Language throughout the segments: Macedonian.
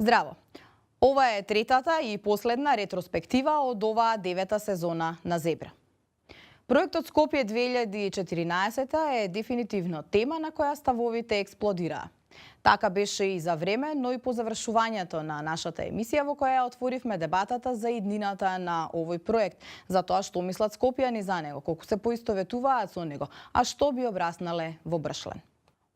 Здраво! Ова е третата и последна ретроспектива од оваа девета сезона на Зебра. Проектот Скопје 2014 е дефинитивно тема на која ставовите експлодираа. Така беше и за време, но и по завршувањето на нашата емисија во која отворивме дебатата за иднината на овој проект, за тоа што мислат скопјани за него, колку се поистоветуваат со него, а што би обраснале во Бршлен.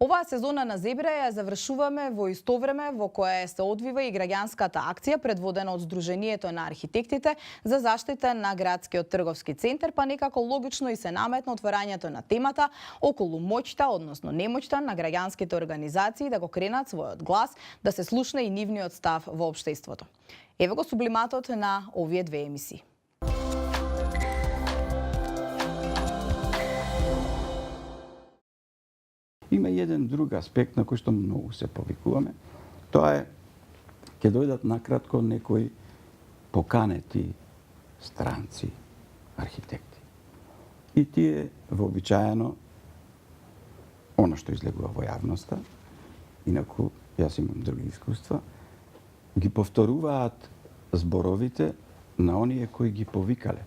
Оваа сезона на Зебра ја завршуваме во исто време во кое се одвива и граѓанската акција предводена од Сдруженијето на архитектите за заштита на градскиот трговски центар, па некако логично и се наметна отворањето на темата околу моќта, односно немоќта на граѓанските организации да го кренат својот глас, да се слушне и нивниот став во општеството. Еве го сублиматот на овие две емисии. Има и еден друг аспект на кој што многу се повикуваме. Тоа е, ќе дојдат накратко некои поканети странци, архитекти. И тие вообичаено, оно што излегува во јавноста, инаку јас имам други искуства, ги повторуваат зборовите на оние кои ги повикале.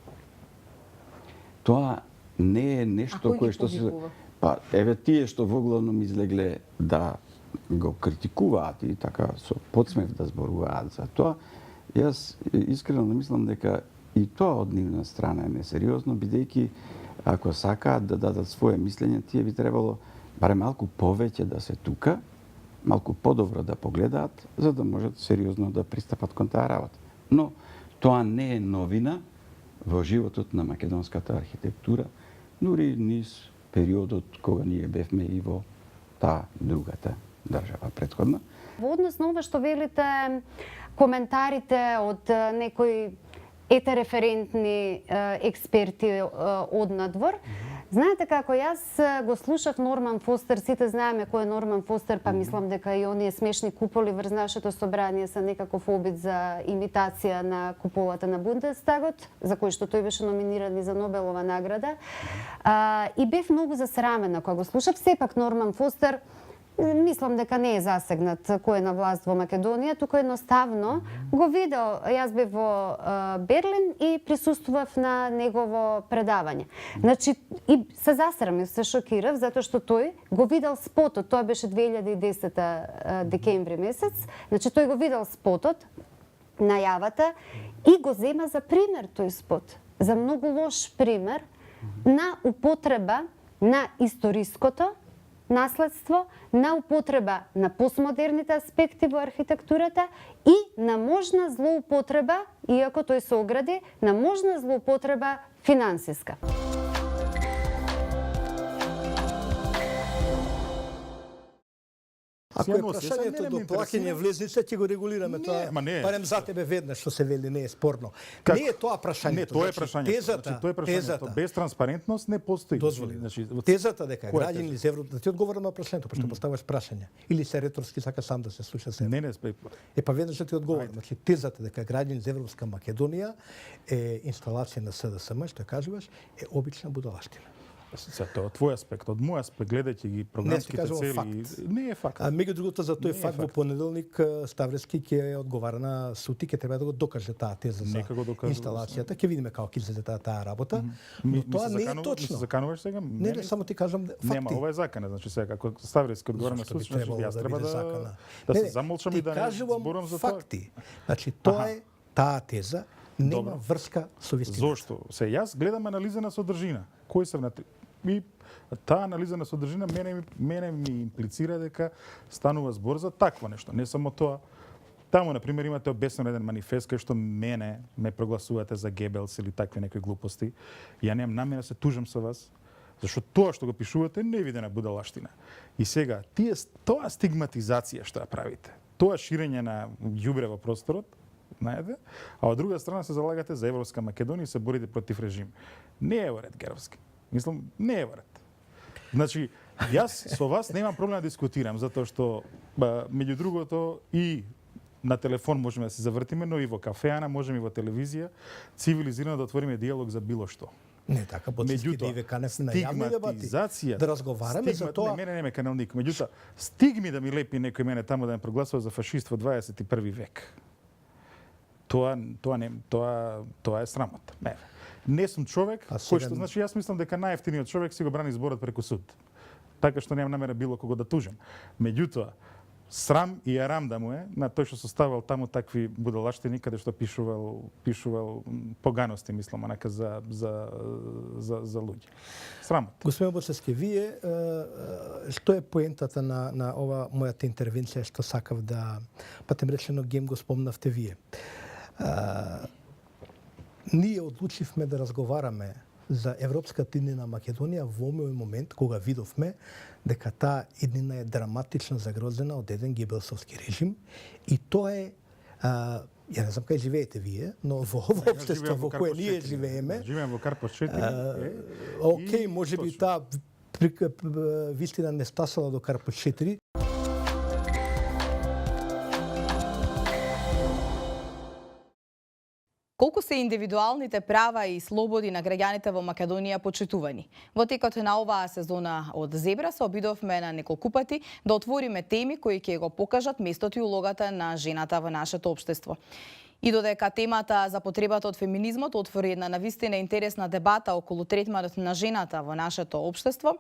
Тоа не е нешто кое што се... Па, еве тие што воглавном излегле да го критикуваат и така со подсмев да зборуваат за тоа, јас искрено мислам дека и тоа од нивна страна е несериозно, бидејќи ако сакаат да дадат свое мислење, тие би требало барем малку повеќе да се тука, малку подобро да погледаат, за да можат сериозно да пристапат кон таа работа. Но тоа не е новина во животот на македонската архитектура, дури низ периодот кога ние бевме и во таа другата држава претходна. Во однос на ова што велите, коментарите од некои етереферентни експерти од надвор, знаете како јас го слушав Норман Фостер, сите знаеме кој е Норман Фостер, па мислам дека и оние смешни куполи врз нашето собрание се некаков обид за имитација на куполата на Бундестагот, за кој што тој беше номиниран и за Нобелова награда. И бев многу засрамена кога го слушав. Сепак Норман Фостер, мислам дека не е засегнат кој е на власт во Македонија, туку едноставно го видел. Јас бев во Берлин и присуствував на негово предавање. Значи, и се засрамив, се шокирав, затоа што тој го видел спотот, тоа беше 2010 декември месец, значи тој го видел спотот, најавата, и го зема за пример тој спот, за многу лош пример на употреба на историското наследство, на употреба на постмодерните аспекти во архитектурата и на можна злоупотреба, иако тој се огради, на можна злоупотреба финансиска. Ако е прашањето до плаќање влезница, ќе го регулираме тоа. Барем за тебе веднаш што се вели, не е спорно. Не е тоа прашањето. Не, тоа е прашањето. Тоа е прашањето. Без транспарентност не постои. Дозволи. Тезата дека граѓани из Европа, да ти одговорам на прашањето, пошто поставаш прашања. Или се реторски сака сам да се слуша се. Не. Па веднаш да ти одговорам. Значи тезата дека граѓани из Европска Македонија е инсталација на СДСМ, што кажуваш, е обична будалштина. Тоа од твој аспект, од мој аспект, гледајќи ги програмските цели, не е факт. А меѓу другото за тој факт во понеделник Ставрески ќе одговара на Сути, ќе треба да го докаже таа теза за инсталацијата. Ќе видиме како ќе излезе таа работа. Но тоа не е точно. Се закануваш сега? Не, само ти кажам факти. Нема, ова е закана, значи сега ако Ставрески одговара на Сути, јас треба да се замолчам и да не зборам за тоа. Факти. Значи тоа е таа теза. Нема врска со вистината. Зошто? Се јас гледам анализа на содржина. Кои се и таа анализа на содржина мене ми имплицира дека станува збор за такво нешто. Не само тоа. Таму, например, имате обеснен еден манифест кај што мене ме прогласувате за Гебелс или такви некои глупости. Ја немам намера да се тужам со вас, зашто тоа што го пишувате не е видена будалаштина. И сега, тоа стигматизација што ја правите, тоа ширење на ѓубре во просторот, знаете, а од друга страна се залагате за Европска Македонија и се борите против режим. Не е во ред, Геровски. Мислам, не е во ред. Значи, јас со вас немам проблем да дискутирам, затоа што, меѓу другото, и на телефон можеме да се завртиме, но и во кафеана, можеме и во телевизија, цивилизирано да отвориме диалог за било што. Не така, потиски да и веканев на јавни дебати. Да разговараме за тоа. Не ме каналник. Меѓутоа, стигми да ми лепи некој мене таму да ме прогласува за фашист во 21 век. Тоа е срамота. Не сум човек кој што значи јас мислам дека најефтиниот човек си го брани зборот преку суд. Така што немам намера било кого да тужам. Меѓутоа, срам и арам да му е на тој што составал таму такви будалаштини каде што пишувал поганости, мислам, онака за луѓе. Срамота. Господин Боцевски, вие што е поентата на ова мојата интервенција што сакав да патем речено гем го спомнавте вие. Ние одлучивме да разговараме за европската иднина Македонија во овој момент кога видовме дека таа иднина е драматично загрозена од еден гебелсовски режим и тоа е ја не знам кај живеете вие, но во ово општество во кое ние живееме. Живеем во Карпош 4. Океј, можеби таа вистина не стасала до Карпош 4. Колку се индивидуалните права и слободи на граѓаните во Македонија почитувани? Во текот на оваа сезона од Зебра се обидовме на неколку пати да отвориме теми кои ќе го покажат местото и улогата на жената во нашето општество. И додека темата за потребата од феминизмот отвори една навистина интересна дебата околу третманот на жената во нашето општество,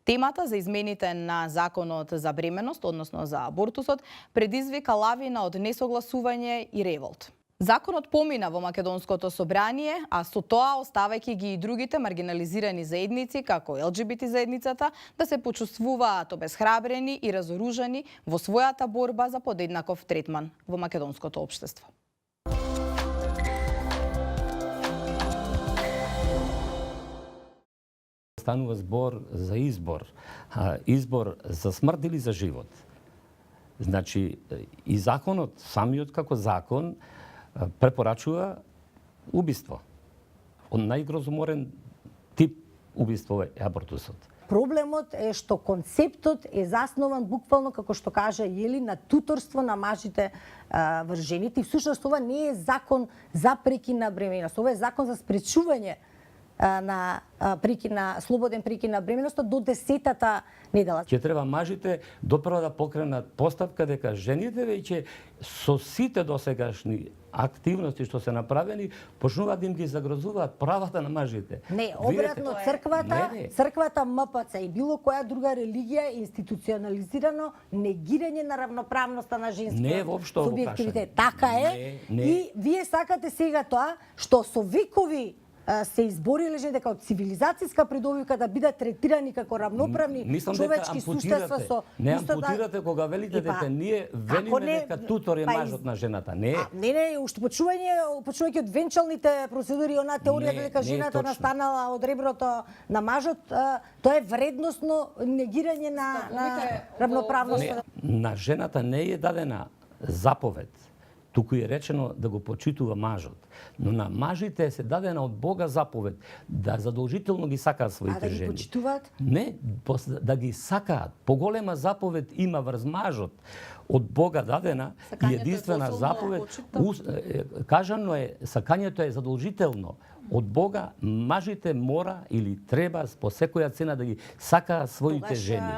темата за измените на законот за бременост, односно за абортусот, предизвика лавина од несогласување и револт. Законот помина во Македонското собрание, а со тоа оставајќи ги и другите маргинализирани заедници, како ЛГБТ заедницата, да се почувствуваат обесхрабрени и разоружени во својата борба за подеднаков третман во македонското општество. Станува збор за избор. Избор за смрт или за живот. Значи, и законот, самиот како закон, препорачува убиство. Од најгрозуморен тип убиство е абортусот. Проблемот е што концептот е заснован буквално, како што кажа Јели, на туторство на мажите врз жените. И всушност ова не е закон за прекин на бременост, ова е закон за спречување на слободен прекин на бременоста до 10-та недела. Ќе треба мажите допрва да покренат постапка дека жените веќе со сите досегашни активности што се направени, почнуваат да им ги загрозуваат правата на мажите. Не, обратно, црквата МПЦ и било која друга религија е институционализирано негирање на равноправноста на женскиот субјективитет. Така е. И вие сакате сега тоа што со векови се избориле дека од цивилизацијска придобивка да бидат третирани како равноправни човечки суштества со не ампутирате кога велите дека ние велиме дека тутор е мажот на жената. Не, уште почувајќи од венчалните процедури она теорија дека жената настанала од реброто на мажот, тоа е вредносно негирање на равноправноста. На жената не е дадена заповед, туку е речено да го почитува мажот. Но на мажите се дадена од Бога заповед да задолжително ги сакаат своите жени. А да ги почитуваат? Не, да ги сакаат. Поголема заповед има врз мажот. Од Бога дадена и единствена заповед. Кажано е, сакањето е задолжително. Од Бога мажите мора или треба по секоја цена да ги сакаат своите жени.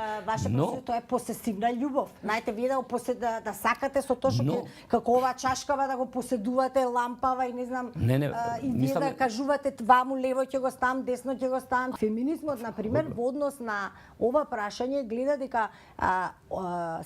Тоа е посесивна љубов. Знаете, вие да сакате со тоа што како ова чашкава да го поседувате, лампава и не знам, и вие да кажувате ваму лево ќе го ставам, десно ќе го ставам. Феминизмот, например, во однос на ова прашање гледа дека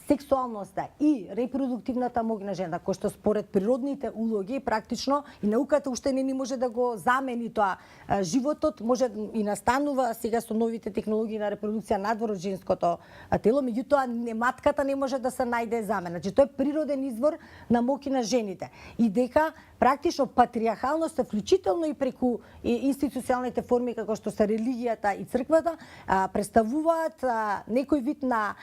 сексуалноста и репродуктивната моќ на жената, кој што според природните улоги практично и науката уште не ни може да го замени тоа. Животот може и настанува сега со новите технологии на репродукција надвор од женското тело, меѓутоа матката не може да се најде замена. Значи тоа е природен извор на моќ на жените. И дека практично патриархалноста, вклучително и преку институционалните форми како што се религијата и црквата, представуваат некој вид на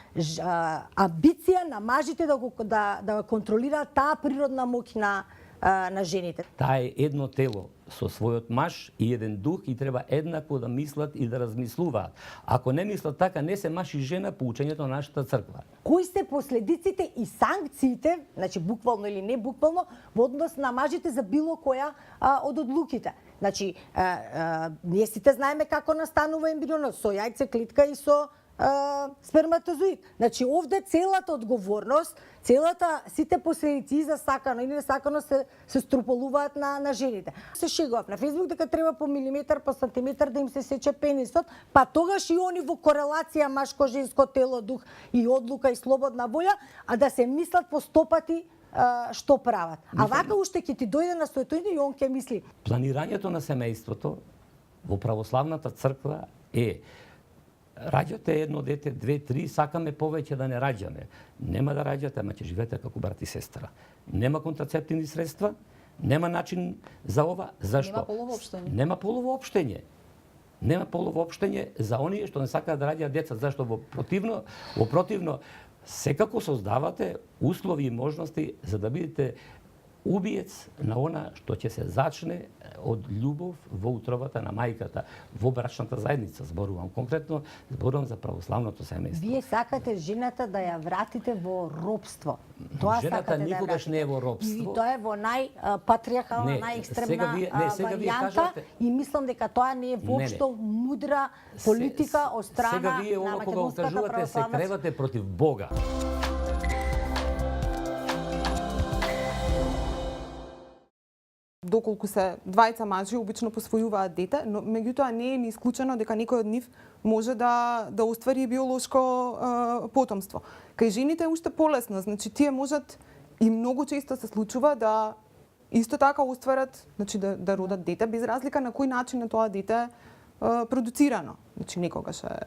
амбиција на мажите да контролираат таа природна моќ на жените. Таа е едно тело со својот маж и еден дух и треба еднакво да мислат и да размислуваат. Ако не мислат така, не се маж и жена по учењето на нашата црква. Кои се последиците и санкциите, значи буквално или не буквално, во однос на мажите за било која од одлуките? Значи, ние сите знаеме како настанува ембрионот, со јајце клетка и со сперматозоид. Значи, овде целата одговорност, сите последици за сакано или несакано се струполуваат на жените. Се шегував на Фејсбук дека треба по милиметар, по сантиметар да им се сече пенисот, па тогаш и они во корелација машко-женско тело, дух и одлука и слободна волја, а да се мислат по 100 пати што прават. А вака уште ќе ти дојде на стојтојде и он ќе мисли. Планирањето на семејството во православната црква е раѓате едно дете, две, три, сакаме повеќе да не раѓаме. Нема да раѓате, ама ќе живеете како брат и сестра. Нема контрацептивни средства, нема начин за ова. Зашто? Нема половоопштење. Нема половоопштење. Нема половоопштење за оние што не сакаат да раѓаат деца, зашто во противно секако создавате услови и можности за да бидете убиец на она што ќе се зачне од љубов во утробата на мајката, во брачната заедница, зборувам конкретно, зборувам за православното семејство. Вие сакате жената да ја вратите во робство. Тоа Жената сакате никогаш да не е во робство. И тоа е во најпатриархална, најекстремна варијанта и мислам дека тоа не е воопшто мудра политика од страна сега вие на ова кога македонската кажувате се православна. кревате против Бога. Доколку се двајца мажи обично посвојуваат дете, но меѓутоа не е ни исклучено дека некој од нив може да оствари биолошко потомство. Кај жените е уште полесно, значи тие можат и многу често се случува да исто така остварат, значи да родат дете без разлика на кој начин е тоа дете продуцирано. Значи некогаш е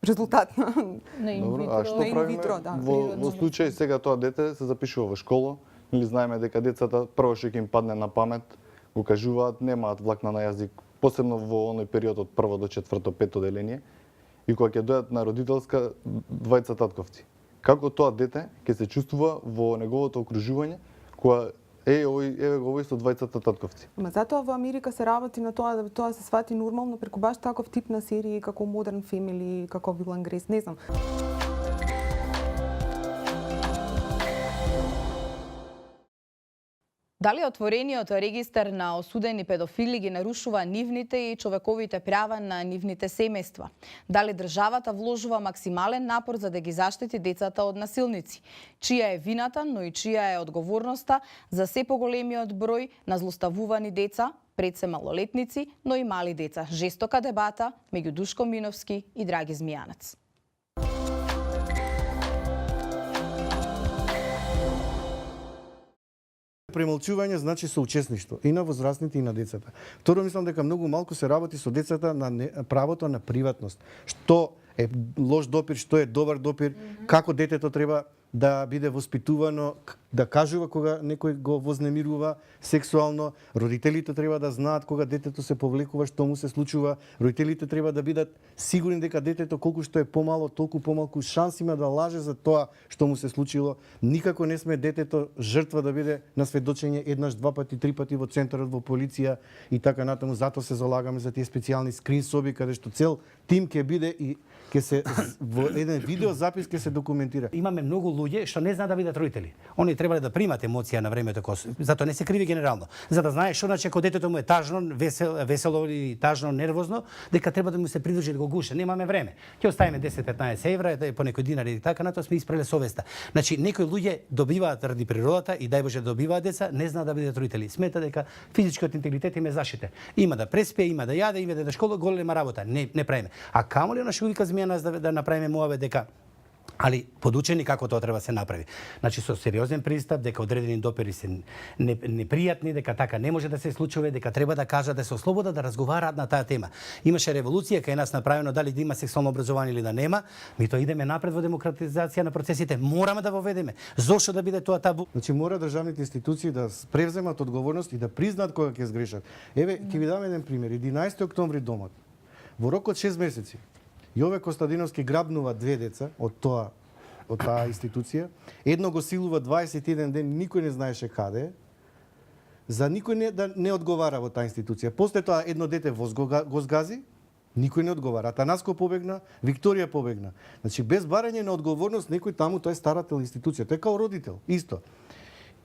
резултат на Добро, а што правиме да, во случај сега тоа дете се запишува во школа, или знаеме дека децата прво што ќе им падне на памет, го кажуваат, немаат влакна на јазик, посебно во оној период од прво до четврто, пето деление, и кога ќе дојдат на родителска двајца татковци. Како тоа дете ќе се чувствува во неговото окружување, кога овој со двајцата татковци? Ма затоа во Америка се работи на тоа да тоа се свати нормално преку баш таков тип на серии како Modern Family, како Will and Grace, не знам. Дали отворениот регистар на осудени педофили ги нарушува нивните и човековите права на нивните семејства? Дали државата вложува максимален напор за да ги заштити децата од насилници? Чија е вината, но и чија е одговорноста за се поголемиот број на злоставувани деца, пред се малолетници, но и мали деца? Жестока дебата меѓу Душко Миновски и Драги Змијанец. Премолчување значи соучесништво и на возрастните и на децата. Второ, мислам дека многу малку се работи со децата на правото на приватност. Што е лош допир, што е добар допир, како детето треба да биде воспитувано, да кажува кога некој го вознемирува сексуално. Родителите треба да знаат кога детето се повлекува, што му се случува. Родителите треба да бидат сигурни дека детето колку што е помало, толку помалку шанс има да лаже за тоа што му се случило. Никако не сме детето жртва да биде на сведочење еднаш, два пати, три пати во центарот, во полиција и така натаму. Затоа се залагаме за тие специјални скрин соби каде што цел тим ќе биде и ќе се во еден видео запис ќе се документира. Имаме многу луѓе што не знаат да бидат родители. Они требале да примат емоција на времето, затоа не се криви генерално. За да знаеш што значи ако детето му е тажно, весело или тажно, нервозно, дека треба да му се придружи да го гуше. Немаме време. Ќе оставиме 10-15 евра, по некој динар и така натоа сме испреле совеста. Значи некои луѓе добиваат ради природата и дај Боже добиваат деца, не знаат да бидат родители. Смета дека физичкиот интегритет им е заштитен. Има да преспие, има да јаде, има да школа, голема работа. Не правиме. А камоли она што вика Змијанец да направиме муаве дека али подучени како тоа треба се направи. Значи со сериозен пристап, дека одредени допири се непријатни, дека така не може да се случува, дека треба да кажат да се ослободат да разговараат на таа тема. Имаше револуција кај нас направено дали да има сексуално образование или да нема, ми тоа идеме напред во демократизација на процесите. Мораме да воведеме. Зошто да биде тоа табу? Значи мора државните институции да превземат одговорност и да признаат кога ќе сгрешат. Еве, ќе ви дам еден пример. 11 октомври домот. Во рок од 6 месеци Јове Костадиновски грабнува две деца од таа институција. Едно го силува 21 ден, никој не знаеше каде. За никој не одговара во таа институција. После тоа едно дете воз го сгази, никој не одговара. Атанаско побегна, Викторија побегна. Значи без барање на одговорност некој таму, тоа е старател институција, тој е као родител, исто.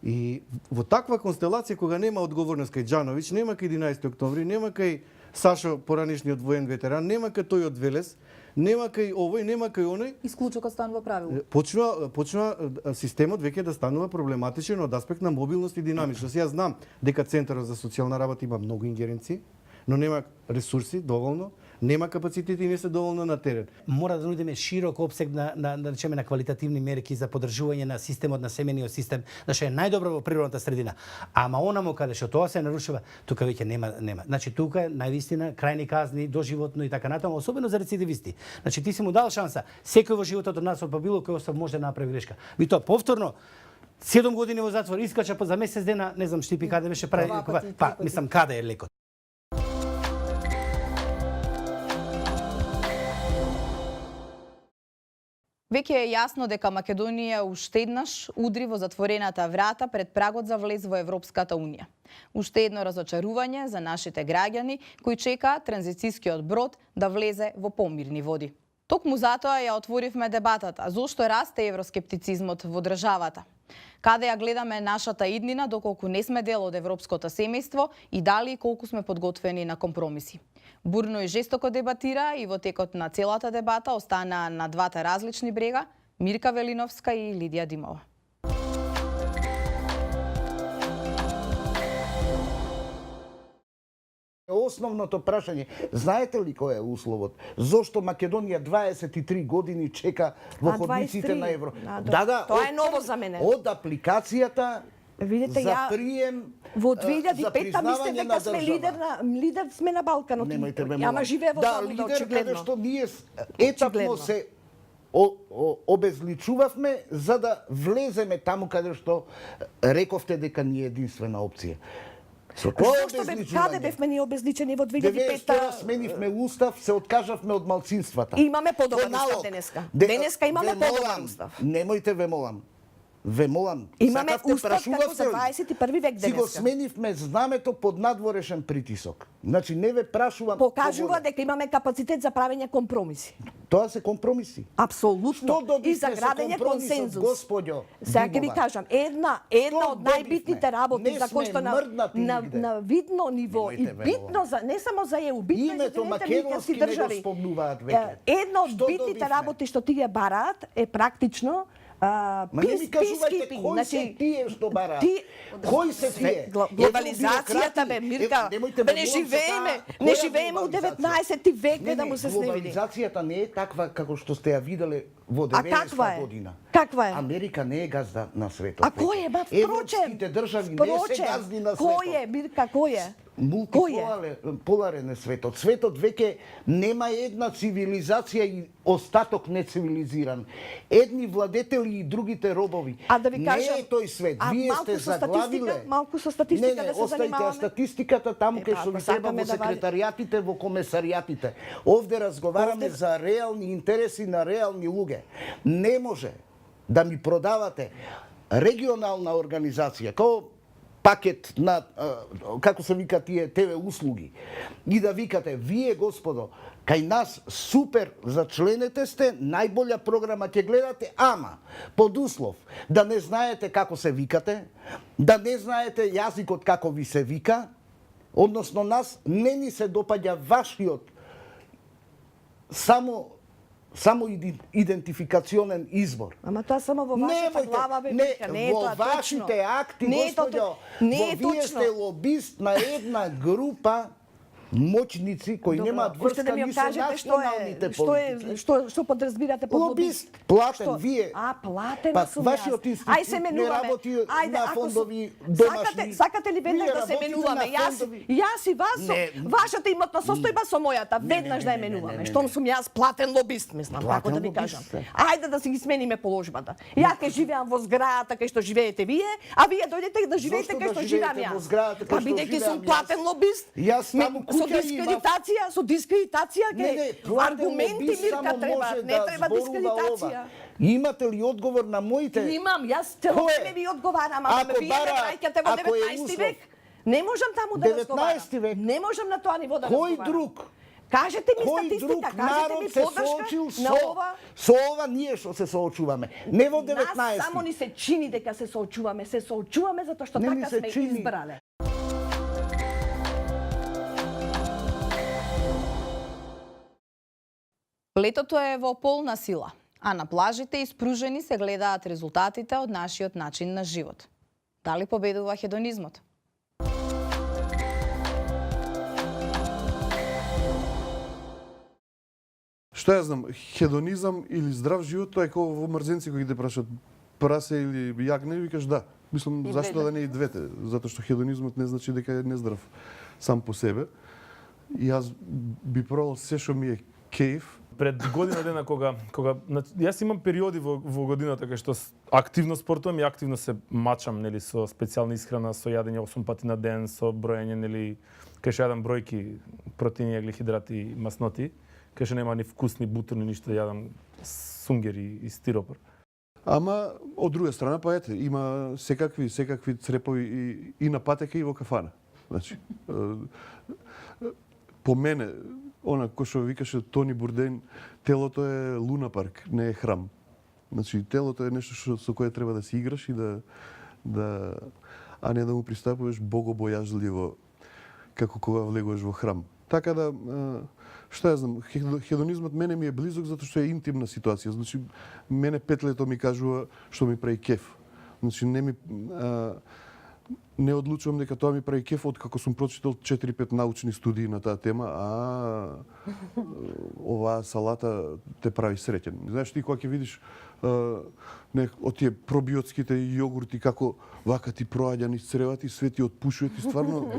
И во таква констелација, кога нема одговорност кај Џановиќ, нема кај 11 октомври, нема кај Сашо, поранешниот воен ветеран, нема кај тој од Велес, нема кај овој, нема кај оној. Исклучокот станува правило. Почнува системот веќе да станува проблематичен од аспект на мобилност и динамичност. Јас знам дека Центарот за социјална работа има многу ингеренции, но нема ресурси доволно, нема капацитет и не се доволно на терен. Мора да нудиме широк опсег на речеме на квалитативни мерки за поддржување на системот, на семениот систем, да што е најдобро во природната средина. Ама онамо каде што тоа се нарушува, тука веќе нема. Значи тука највистина крајни казни доживотно и така натаму, особено за рецидивисти. Значи ти си му дал шанса. Секој во животот од нас од било кој особ може да направи грешка. Би тоа повторно 7 години во затвор, искача за месец дена, не знам штипи каде беше прави, мислам каде е лекот. Веќе е јасно дека Македонија уште еднаш удри во затворената врата пред прагот за влез во Европската Унија. Уште едно разочарување за нашите граѓани кои чекаат транзицијскиот брод да влезе во помирни води. Токму затоа ја отворивме дебатата зошто расте евроскептицизмот во државата. Каде ја гледаме нашата иднина доколку не сме дел од европското семејство и дали и колку сме подготвени на компромиси. Бурно и жестоко дебатира и во текот на целата дебата остана на двата различни брега Мирка Велиновска и Лидија Димова. Основното прашање, знаете ли кој е условот? Зошто Македонија 23 години чека во ходниците на Евро? Да, тоа е ново за мене. Од апликацијата Видите, за прием, во за 2005 мислите дека сме лидер сме на Балканот. Јама живее во Забуда, очигледно. Каде што ние етапно се обезличувавме за да влеземе таму каде што рековте дека ни е единствена опција. Каде бевме ние обезличени во 2005? 92 сменивме устав, се откажавме од малцинствата. Имаме подобар устав денеска. Денеска имаме подобар устав. Немојте ве молам. Ве молам. Имаме устав како за 21 век денеска. Си го сменивме знамето под надворешен притисок. Значи не ве прашувам. Покажува дека имаме капацитет за правење компромиси. Тоа се компромиси. Апсолутно. И за градење консензус. Господјо. Сега ќе ви кажам, една од најбитните работи за кои што на видно ниво и битно за не само за ЕУ, битно за македонски не го спомнуваат веќе. Една од битните работи што тие бараат е практично не ми кажувајте кој се тие што бараат. Кој се тие? Глобализацијата бе, Мирка, не живееме у 19 век да му се сневиди. Глобализацијата не е таква како што сте ја виделе во 90-та година. Каква е? Америка не е газда на светот. А кој е, ба, впрочем? Европските држави не се газди на светот. Кој е, Мирка, кој е? Мултиполарен е светот. Светот веќе нема една цивилизација и остаток нецивилизиран. Едни владетели и другите робови. А да ви кажам, не е тој свет. Вие сте заглавиле. Малку со статистика да се занимаваме. Оставите статистиката таму кај што ви треба во секретаријатите, во комесаријатите. Овде разговараме за реални интереси на реални луѓе. Не може да ми продавате регионална организација, како пакет на, како се вика тие ТВ услуги, и да викате, вие, господо, кај нас супер за членете сте, најболја програма ќе гледате, ама под услов да не знаете како се викате, да не знаете јазикот како ви се вика, односно нас не ни се допаѓа вашиот само идентификационен избор. Ама тоа само во вашата глава бе, Мирка, не е тоа точно. Во вашите акти, господјо, вие сте лобист на една група моćници кои немаат врска ни со националните политики. Што подразбирате под лобист? Платен, вие. Платен сум јас. Вашиот институт не работи на фондови домашни. Сакате ли веднаш да се менуваме? Јас и вас, вашата имотна состојба со мојата, веднаш да ја менуваме. Штом сум јас платен лобист, мислам, како да ви кажам. Ајде да си ги смениме положбата. Ја ќе живеам во зградата кај што живеете вие, а вие дојдете да живеете кај што живеам јас. Па бидејќи сум платен лобист, со дискредитација аргументи, Мирка, треба, не треба дискредитација. Имате ли одговор на моите? Имам, јас цело време ви одговарам, ама вие ме враќате во 19 век. Не можам таму да разговарам. Не можам на тоа ниво да разговарам. Кој друг Кажете ми Кој друг статистика, кажете ми народ се подршка соочил на ова. со ова ние што се соочуваме? Не во 19. Нас само ни се чини дека се соочуваме затоа што Не ни така се сме чини. избрале. Летото е во полна сила, а на плажите испружени се гледаат резултатите од нашиот начин на живот. Дали победува хедонизмот? Што ја знам, хедонизам или здрав живот, тоа е како во мрзенци кои ги те прашат прасе или јагне, викаш да. Мислам, зашто да не и двете? Затоа што хедонизмот не значи дека е нездрав сам по себе. И јас би пробал се што ми е кејф. Пред година дена кога јас имам периоди во годината кај што активно спортувам и активно се мачам, нели, со специјална исхрана, со јадење 8 пати на ден, со броење, нели, кај што јадам бројки протеини, глихидрати и масноти, кај што нема ни вкус, ни бутер, ни ништо, јадам сунгери и стиропор. Ама од друга страна па ете, има секакви црепови и на патека и во кафана. Значи, по мене, она кој што викаше Тони Бурден, телото е луна парк, не е храм. Значи, телото е нешто со кое треба да си играш и а не да му пристапуваш богобојажливо како кога влегуваш во храм. Така да, што ја знам, хедонизмот мене ми е близок затоа што е интимна ситуација. Значи, мене петлето ми кажува што ми прави кеф. Значи, не одлучувам дека тоа ми прави кеф откако сум прочитал 4-5 научни студии на таа тема, оваа салата те прави среќен. Знаеш ти кога ќе видиш од тие пробиотските јогурти како вака ти проаѓа низ цревата и све ти отпушува, ти стварно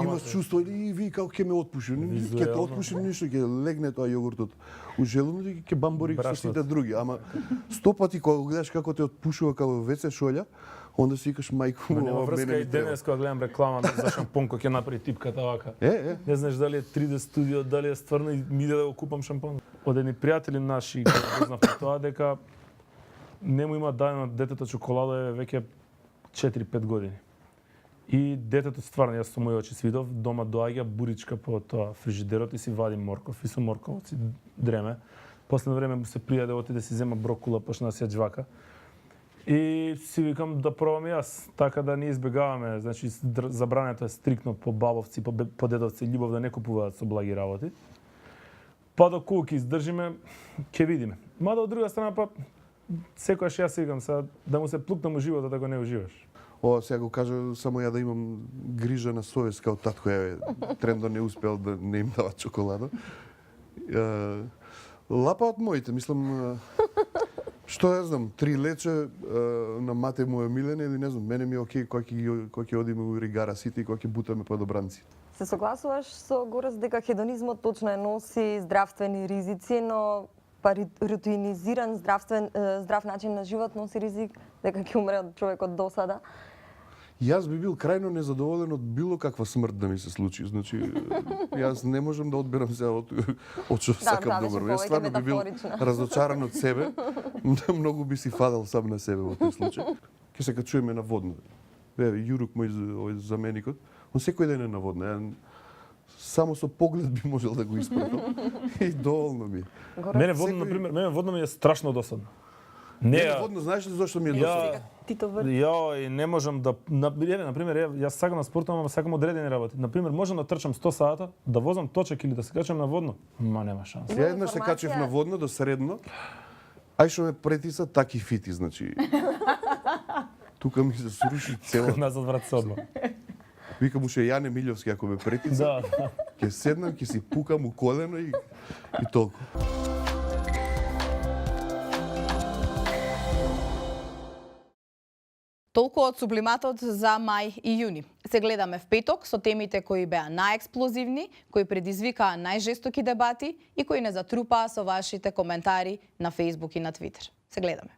имаш чувство и ви како ќе ме отпуши. Ќе те отпуши ништо, ќе легне тоа јогуртот у желудот и ќе бамбори со сите други. Ама 100 пати кога го гледаш како те отпушува како веце шолја, onda си викаш мајко му, нема врска и денес кога гледам реклама за шампон кој ќе направи типката вака. Не знаеш дали е 3D студио, дали е стварно и ми иде да го купам шампон. Од едни пријатели наши кои знав тоа дека не му има дадено детето чоколада е веќе 4-5 години. И детето стварно, јас со мои очи видов, дома доаѓа буричка по тоа фрижидерот и си вади морков и со морковот си дреме. Последно време му се пријаде отиде си зема брокула, почна да си ја џвака. И си викам да пробам јас, така да не избегаваме, значи забрането е стриктно по бабовци, по дедовци, љубов да не купуваат со благи работи. Па до кога ќе издржиме, ќе видиме. Мада од друга страна па секогаш јас викам да му се плукна му животот ако не уживаш. Ова сега го кажа само ја да имам грижа на совест као татко трендо не успел да не им дава чоколада. Лапа од моите, мислам што ја знам, 3 лече на мате му е милен или не знам, мене ми е окей кога ќе одиме у Ригара Сити и кога ќе бутаме подобранци. Се согласуваш со Горас дека хедонизмот точно носи здравствени ризици, но рутинизиран здрав начин на живот носи ризик дека ќе умре човекот досада. Јас би бил крајно незадоволен од било каква смрт да ми се случи. Значи, јас не можам да одберам сега од што сакам добро. Јас стварно би бил разочаран од себе. Многу би си фадал сам на себе во тој случај. Ке се качуваме на водно. Јурук мој заменикот, он секој ден е на водно. Само со поглед би можел да го испратам. И доволно ми. Мене водно, например, ми е страшно досадно. Не, водно, знаеш ли зашто ми е досадно? Ја не можам да например, јас сакам да спортувам, ама сакам одредени работи. Например, можам да трчам 100 сата, да возам точак или да се качам на водно, ма нема шанс. Ја еднаш се качев на водно до средно. Ај што ме претиса, таки фити, значи. Тука ми се сруши цело. Назад врат се одма. Викам уште Јане Милјовски ако ме претиса. Да. Ќе седнам, ќе си пукам у колено и толку. Толку од сублиматот за мај и јуни. Се гледаме в петок со темите кои беа најексплозивни, кои предизвикаа најжестоки дебати и кои не затрупаа со вашите коментари на Facebook и на Twitter. Се гледаме.